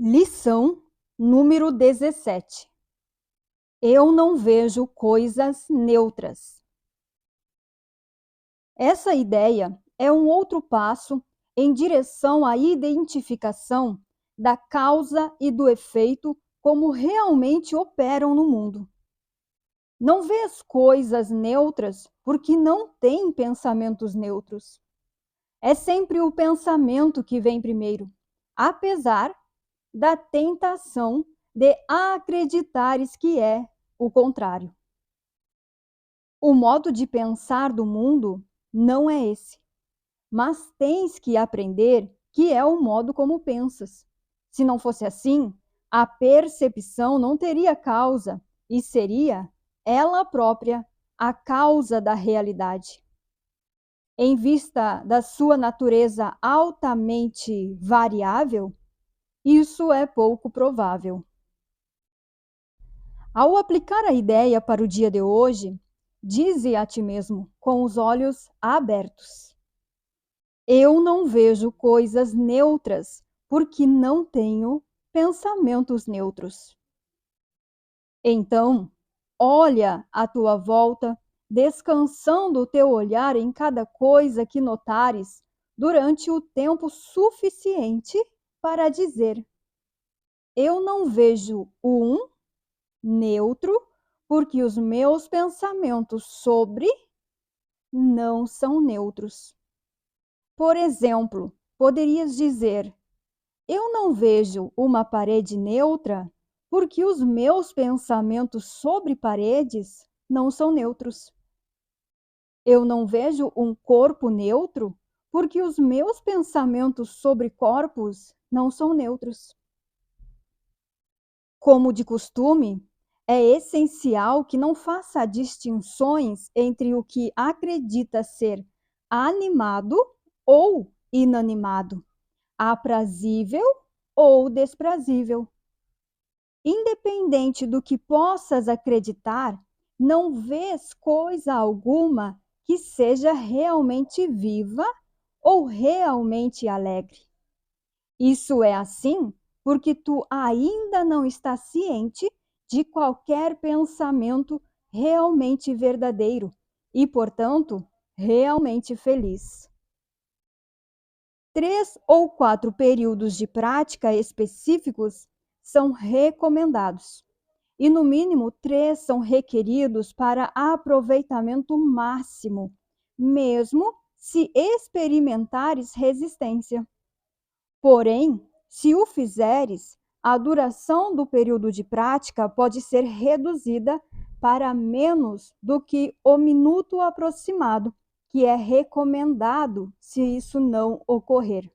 Lição número 17. Eu não vejo coisas neutras. Essa ideia é um outro passo em direção à identificação da causa e do efeito como realmente operam no mundo. Não vê as coisas neutras porque não tem pensamentos neutros. É sempre o pensamento que vem primeiro, apesar da tentação de acreditares que é o contrário. O modo de pensar do mundo não é esse, mas tens que aprender que é o modo como pensas. Se não fosse assim, a percepção não teria causa e seria ela própria a causa da realidade. Em vista da sua natureza altamente variável, isso é pouco provável. Ao aplicar a ideia para o dia de hoje, dize a ti mesmo, com os olhos abertos: eu não vejo coisas neutras porque não tenho pensamentos neutros. Então, olha à tua volta, descansando o teu olhar em cada coisa que notares durante o tempo suficiente para dizer: eu não vejo o neutro, porque os meus pensamentos sobre não são neutros. Por exemplo, poderias dizer: eu não vejo uma parede neutra, porque os meus pensamentos sobre paredes não são neutros. Eu não vejo um corpo neutro, porque os meus pensamentos sobre corpos não são neutros. Como de costume, é essencial que não faça distinções entre o que acredita ser animado ou inanimado, aprazível ou desprazível. Independente do que possas acreditar, não vês coisa alguma que seja realmente viva ou realmente alegre. Isso é assim porque tu ainda não estás ciente de qualquer pensamento realmente verdadeiro e, portanto, realmente feliz. 3 ou 4 períodos de prática específicos são recomendados, e no mínimo 3 são requeridos para aproveitamento máximo, mesmo se experimentares resistência. Porém, se o fizeres, a duração do período de prática pode ser reduzida para menos do que o minuto aproximado, que é recomendado se isso não ocorrer.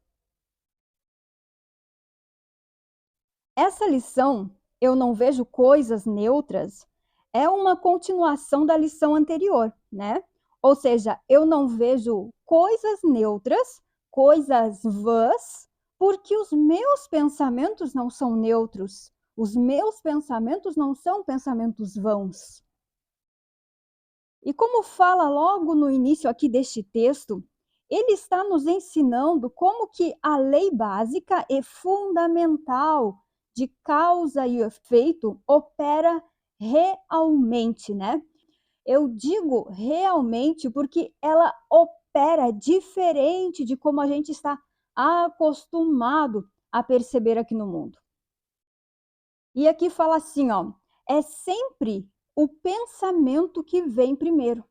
Essa lição, eu não vejo coisas neutras, é uma continuação da lição anterior, né? Ou seja, eu não vejo coisas neutras, coisas vãs, porque os meus pensamentos não são neutros. Os meus pensamentos não são pensamentos vãos. E como fala logo no início aqui deste texto, ele está nos ensinando como que a lei básica e fundamental de causa e efeito opera realmente, né? Eu digo realmente porque ela opera diferente de como a gente está acostumado a perceber aqui no mundo. E aqui fala assim, ó, é sempre o pensamento que vem primeiro.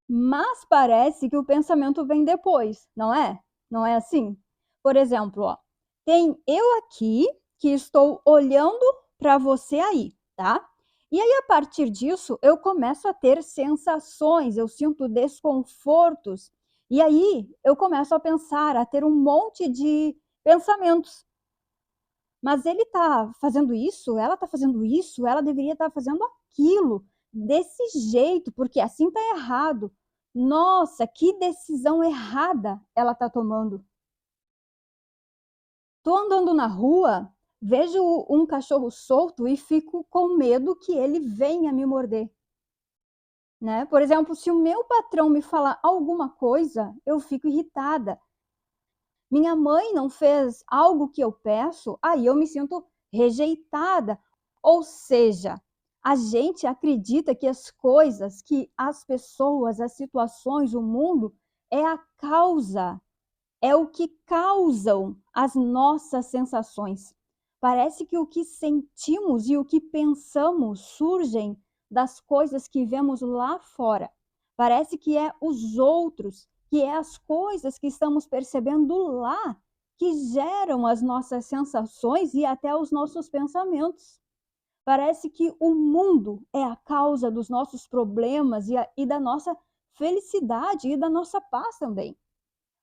Mas parece que o pensamento vem depois, não é? Não é assim? Por exemplo, ó, tem eu aqui que estou olhando para você aí, tá? E aí, a partir disso, eu começo a ter sensações, eu sinto desconfortos. E aí, eu começo a pensar, a ter um monte de pensamentos. Mas ele está fazendo isso, ela está fazendo isso, ela deveria estar fazendo aquilo, desse jeito, porque assim está errado. Nossa, que decisão errada ela está tomando. Estou andando na rua, vejo um cachorro solto e fico com medo que ele venha me morder. Né? Por exemplo, se o meu patrão me falar alguma coisa, eu fico irritada. Minha mãe não fez algo que eu peço, aí eu me sinto rejeitada. Ou seja, a gente acredita que as coisas, que as pessoas, as situações, o mundo é a causa, é o que causam as nossas sensações. Parece que o que sentimos e o que pensamos surgem das coisas que vemos lá fora. Parece que é os outros, que é as coisas que estamos percebendo lá, que geram as nossas sensações e até os nossos pensamentos. Parece que o mundo é a causa dos nossos problemas e da nossa felicidade e da nossa paz também.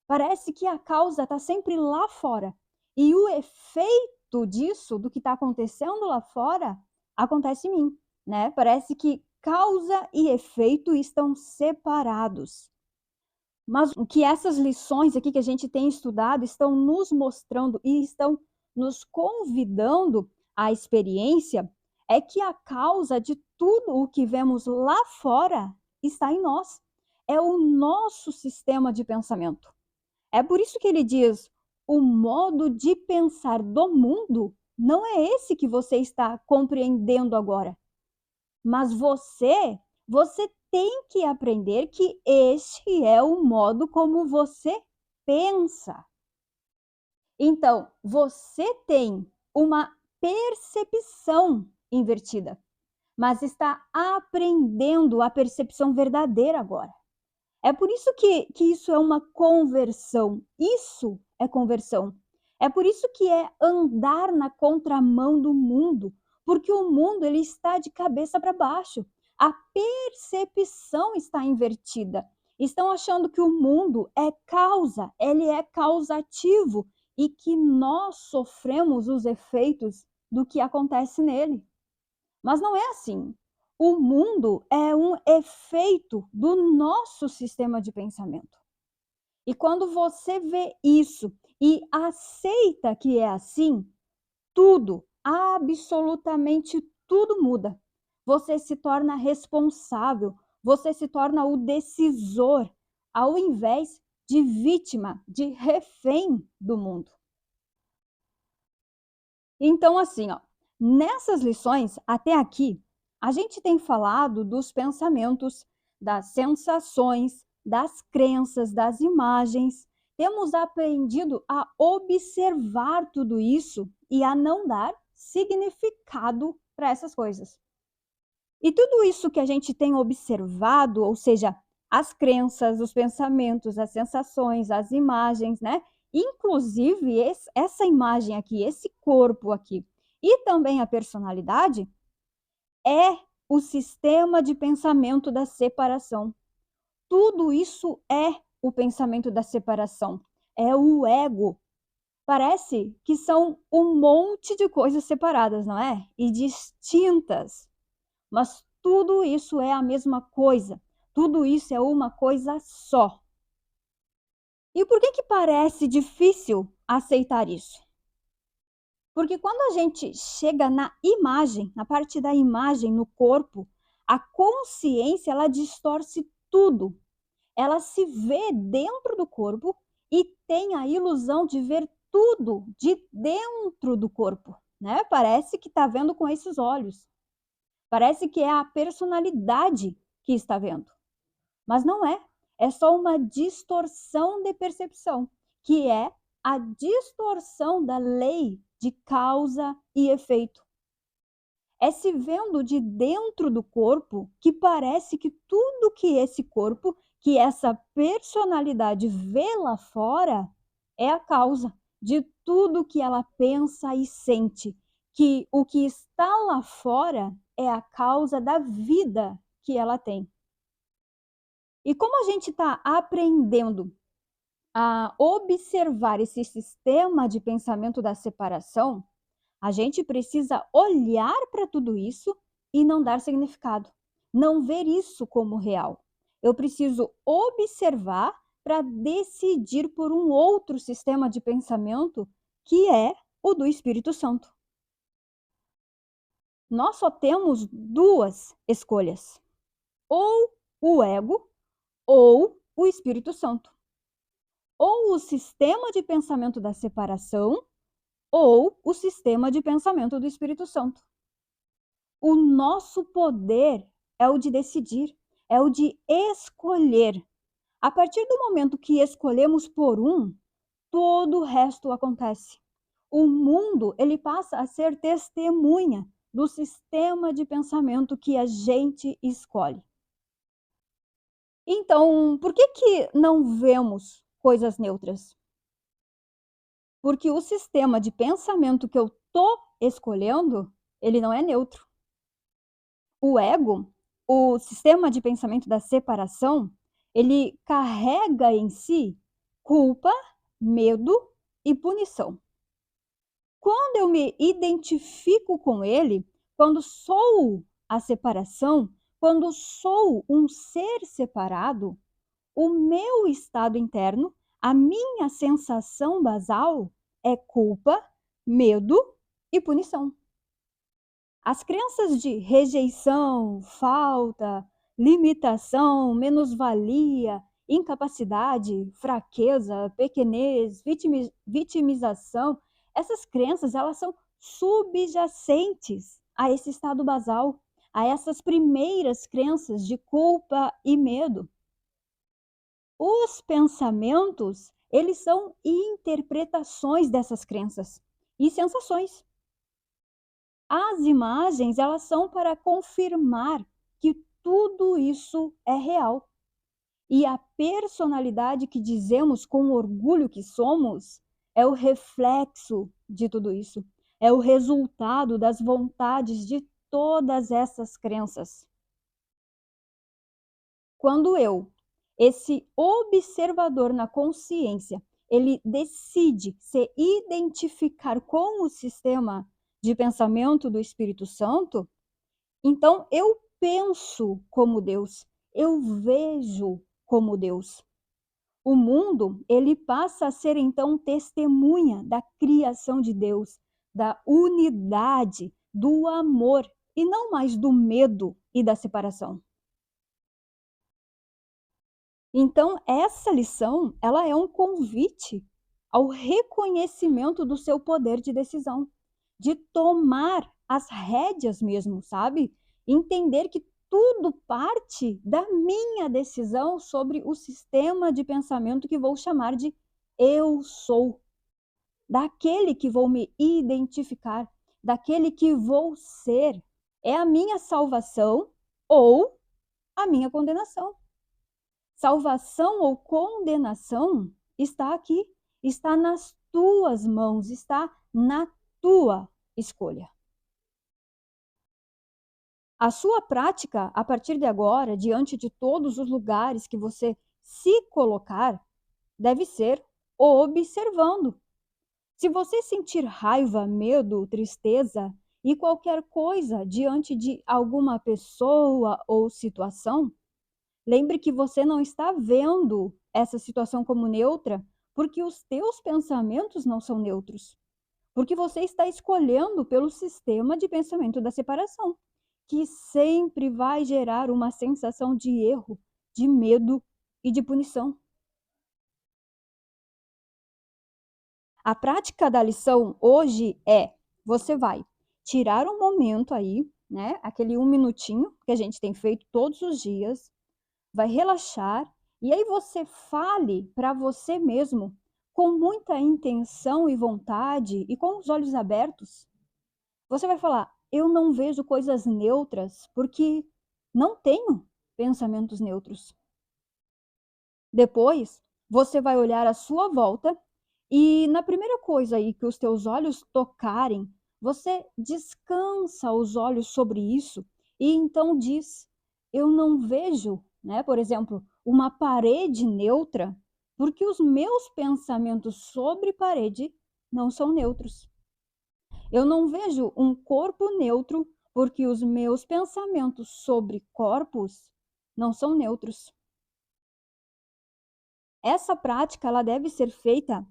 Parece que a causa está sempre lá fora. E o efeito disso, do que está acontecendo lá fora, acontece em mim, né? Parece que causa e efeito estão separados. Mas o que essas lições aqui que a gente tem estudado estão nos mostrando e estão nos convidando à experiência é que a causa de tudo o que vemos lá fora está em nós. É o nosso sistema de pensamento. É por isso que ele diz: o modo de pensar do mundo não é esse que você está compreendendo agora. Mas você tem que aprender que este é o modo como você pensa. Então, você tem uma percepção invertida, mas está aprendendo a percepção verdadeira agora. É por isso que isso é uma conversão. Isso é conversão. É por isso que é andar na contramão do mundo, porque o mundo ele está de cabeça para baixo. A percepção está invertida. Estão achando que o mundo é causa, ele é causativo e que nós sofremos os efeitos do que acontece nele. Mas não é assim. O mundo é um efeito do nosso sistema de pensamento. E quando você vê isso e aceita que é assim, tudo, absolutamente tudo muda. Você se torna responsável, você se torna o decisor, ao invés de vítima, de refém do mundo. Então, assim, ó, nessas lições, até aqui, a gente tem falado dos pensamentos, das sensações, das crenças, das imagens. Temos aprendido a observar tudo isso e a não dar significado para essas coisas. E tudo isso que a gente tem observado, ou seja, as crenças, os pensamentos, as sensações, as imagens, né? Inclusive essa imagem aqui, esse corpo aqui, e também a personalidade, é o sistema de pensamento da separação. Tudo isso é o pensamento da separação, é o ego. Parece que são um monte de coisas separadas, não é? E distintas. Mas tudo isso é a mesma coisa. Tudo isso é uma coisa só. E por que parece difícil aceitar isso? Porque quando a gente chega na imagem, na parte da imagem no corpo, a consciência ela distorce tudo. Ela se vê dentro do corpo e tem a ilusão de ver tudo de dentro do corpo, né? Parece que está vendo com esses olhos. Parece que é a personalidade que está vendo. Mas não é. É só uma distorção de percepção, que é a distorção da lei de causa e efeito. É se vendo de dentro do corpo que parece que tudo que esse corpo, que essa personalidade vê lá fora, é a causa de tudo que ela pensa e sente. Que o que está lá fora é a causa da vida que ela tem. E como a gente está aprendendo a observar esse sistema de pensamento da separação, a gente precisa olhar para tudo isso e não dar significado, não ver isso como real. Eu preciso observar para decidir por um outro sistema de pensamento que é o do Espírito Santo. Nós só temos duas escolhas: ou o ego ou o Espírito Santo. ou o sistema de pensamento da separação, ou o sistema de pensamento do Espírito Santo. O nosso poder é o de decidir, é o de escolher. A partir do momento que escolhemos por um, todo o resto acontece. O mundo, ele passa a ser testemunha do sistema de pensamento que a gente escolhe. Então, por que não vemos coisas neutras? Porque o sistema de pensamento que eu tô escolhendo, ele não é neutro. O ego, o sistema de pensamento da separação, ele carrega em si culpa, medo e punição. Quando eu me identifico com ele, quando sou a separação, quando sou um ser separado, o meu estado interno, a minha sensação basal é culpa, medo e punição. As crenças de rejeição, falta, limitação, menos-valia, incapacidade, fraqueza, pequenez, vitimização, essas crenças, elas são subjacentes a esse estado basal, a essas primeiras crenças de culpa e medo. Os pensamentos, eles são interpretações dessas crenças e sensações. As imagens, elas são para confirmar que tudo isso é real. E a personalidade que dizemos com orgulho que somos é o reflexo de tudo isso. É o resultado das vontades de todas essas crenças. Quando eu, esse observador na consciência, ele decide se identificar com o sistema de pensamento do Espírito Santo, então eu penso como Deus, eu vejo como Deus. O mundo, ele passa a ser então testemunha da criação de Deus, da unidade, do amor e não mais do medo e da separação. Então, essa lição, ela é um convite ao reconhecimento do seu poder de decisão, de tomar as rédeas mesmo, sabe? Entender que tudo parte da minha decisão sobre o sistema de pensamento que vou chamar de eu sou, daquele que vou me identificar, daquele que vou ser. É a minha salvação ou a minha condenação. Salvação ou condenação está aqui, está nas tuas mãos, está na tua escolha. A sua prática, a partir de agora, diante de todos os lugares que você se colocar, deve ser observando. Se você sentir raiva, medo, tristeza e qualquer coisa diante de alguma pessoa ou situação, lembre que você não está vendo essa situação como neutra, porque os teus pensamentos não são neutros. Porque você está escolhendo pelo sistema de pensamento da separação, que sempre vai gerar uma sensação de erro, de medo e de punição. A prática da lição hoje é, você vai tirar um momento aí, né, aquele 1 minutinho que a gente tem feito todos os dias, vai relaxar e aí você fale para você mesmo com muita intenção e vontade e com os olhos abertos. Você vai falar: eu não vejo coisas neutras porque não tenho pensamentos neutros. Depois, você vai olhar à sua volta e na primeira coisa aí que os teus olhos tocarem, você descansa os olhos sobre isso e então diz: eu não vejo, né, por exemplo, uma parede neutra, porque os meus pensamentos sobre parede não são neutros. Eu não vejo um corpo neutro, porque os meus pensamentos sobre corpos não são neutros. Essa prática ela deve ser feita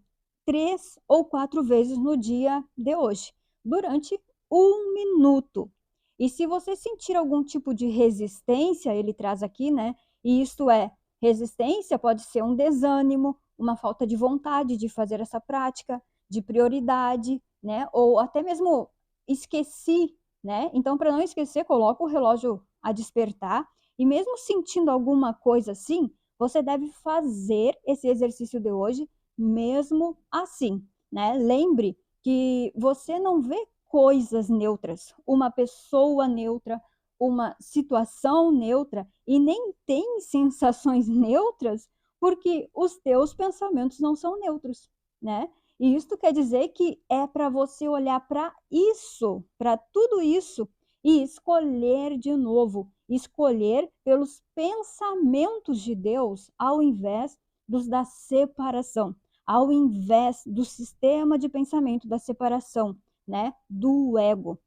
3 ou 4 vezes no dia de hoje, durante 1 minuto. E se você sentir algum tipo de resistência, ele traz aqui, né? E isto é, resistência pode ser um desânimo, uma falta de vontade de fazer essa prática, de prioridade, né? Ou até mesmo esqueci, né? Então, para não esquecer, coloca o relógio a despertar e mesmo sentindo alguma coisa assim, você deve fazer esse exercício de hoje mesmo assim, né? Lembre que você não vê coisas neutras, uma pessoa neutra, uma situação neutra e nem tem sensações neutras porque os teus pensamentos não são neutros, né? E isto quer dizer que é para você olhar para isso, para tudo isso e escolher de novo, escolher pelos pensamentos de Deus ao invés dos da separação, ao invés do sistema de pensamento da separação, né, do ego.